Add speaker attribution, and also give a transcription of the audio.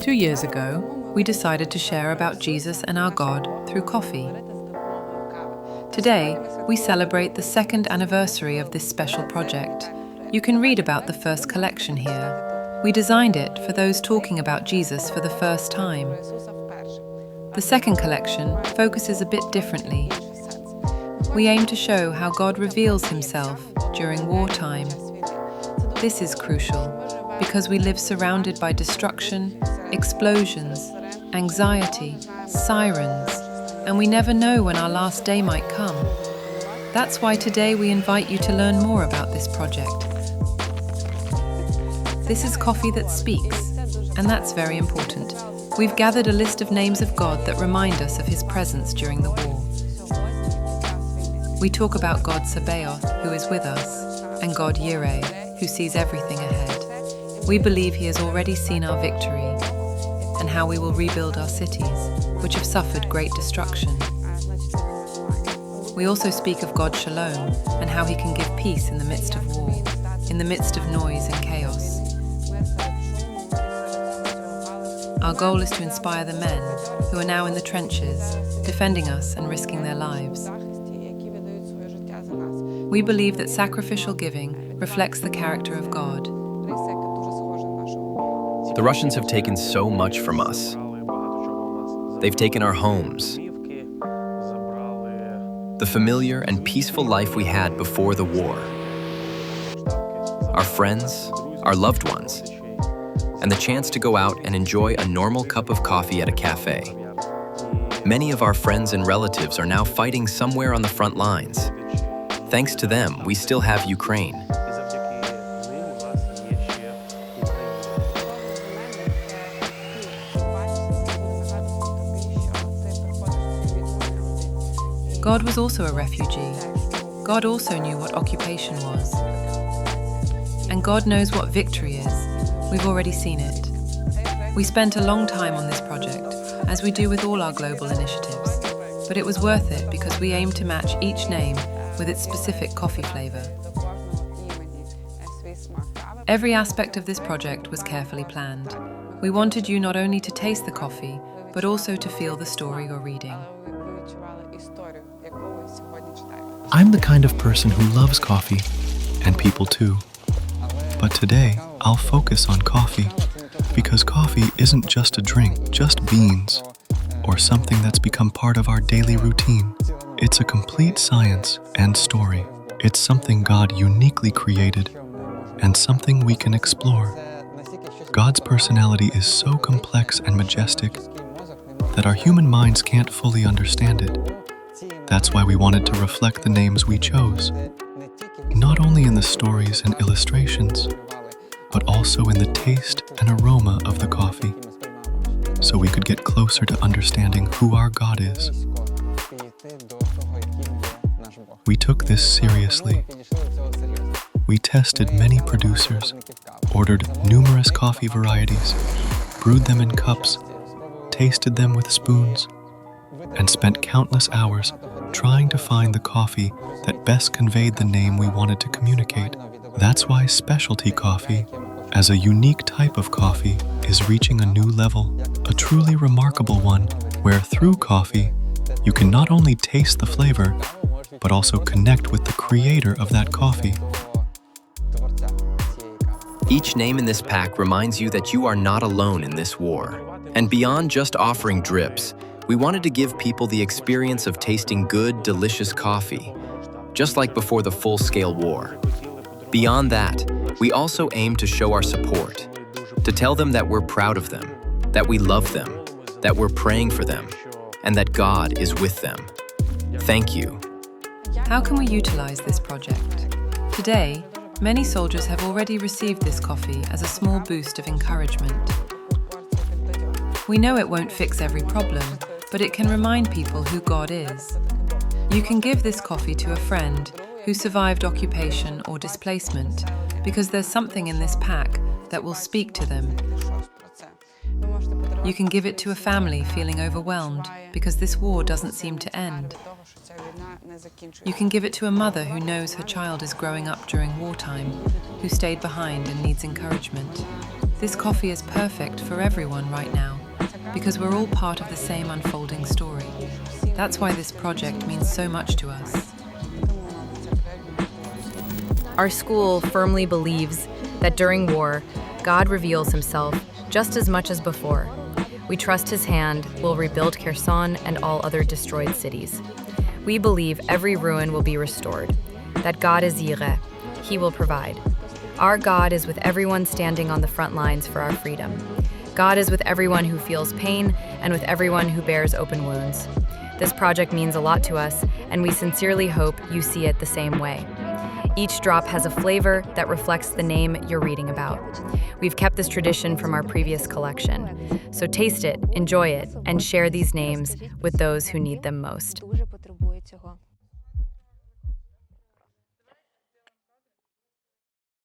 Speaker 1: 2 years ago, we decided to share about Jesus and our God through coffee. Today, we celebrate the second anniversary of this special project. You can read about the first collection here. We designed it for those talking about Jesus for the first time. The second collection focuses a bit differently. We aim to show how God reveals himself during wartime. This is crucial because we live surrounded by destruction, explosions, anxiety, sirens, and we never know when our last day might come. That's why today we invite you to learn more about this project. This is coffee that speaks, and that's very important. We've gathered a list of names of God that remind us of his presence during the war. We talk about God Sabaoth, who is with us, and God Yireh, who sees everything ahead. We believe he has already seen our victory, and how we will rebuild our cities, which have suffered great destruction. We also speak of God Shalom, and how he can give peace in the midst of war, in the midst of noise and chaos. Our goal is to inspire the men who are now in the trenches, defending us and risking their lives. We believe that sacrificial giving reflects the character of God.
Speaker 2: The Russians have taken so much from us. They've taken our homes, the familiar and peaceful life we had before the war, our friends, our loved ones, and the chance to go out and enjoy a normal cup of coffee at a cafe. Many of our friends and relatives are now fighting somewhere on the front lines. Thanks to them, we still have Ukraine.
Speaker 1: God was also a refugee. God also knew what occupation was. And God knows what victory is. We've already seen it. We spent a long time on this project, as we do with all our global initiatives. But it was worth it because we aim to match each name with its specific coffee flavor. Every aspect of this project was carefully planned. We wanted you not only to taste the coffee, but also to feel the story you're reading.
Speaker 3: I'm the kind of person who loves coffee, and people too. But today, I'll focus on coffee, because coffee isn't just a drink, just beans, or something that's become part of our daily routine. It's a complete science and story. It's something God uniquely created, and something we can explore. God's personality is so complex and majestic that our human minds can't fully understand it. That's why we wanted to reflect the names we chose, not only in the stories and illustrations, but also in the taste and aroma of the coffee, so we could get closer to understanding who our God is. We took this seriously. We tested many producers, ordered numerous coffee varieties, brewed them in cups, tasted them with spoons, and spent countless hours trying to find the coffee that best conveyed the name we wanted to communicate. That's why specialty coffee, as a unique type of coffee, is reaching a new level, a truly remarkable one, where through coffee, you can not only taste the flavor, but also connect with the creator of that coffee.
Speaker 2: Each name in this pack reminds you that you are not alone in this war. And beyond just offering drips, we wanted to give people the experience of tasting good, delicious coffee, just like before the full-scale war. Beyond that, we also aim to show our support, to tell them that we're proud of them, that we love them, that we're praying for them, and that God is with them. Thank you.
Speaker 1: How can we utilize this project? Today, many soldiers have already received this coffee as a small boost of encouragement. We know it won't fix every problem, but it can remind people who God is. You can give this coffee to a friend who survived occupation or displacement, because there's something in this pack that will speak to them. You can give it to a family feeling overwhelmed because this war doesn't seem to end. You can give it to a mother who knows her child is growing up during wartime, who stayed behind and needs encouragement. This coffee is perfect for everyone right now, because we're all part of the same unfolding story. That's why this project means so much to us.
Speaker 4: Our school firmly believes that during war, God reveals himself just as much as before. We trust his hand will rebuild Kherson and all other destroyed cities. We believe every ruin will be restored, that God is Yireh. He will provide. Our God is with everyone standing on the front lines for our freedom. God is with everyone who feels pain and with everyone who bears open wounds. This project means a lot to us, and we sincerely hope you see it the same way. Each drop has a flavor that reflects the name you're reading about. We've kept this tradition from our previous collection. So taste it, enjoy it, and share these names with those who need them most.
Speaker 5: Дуже потребує цього.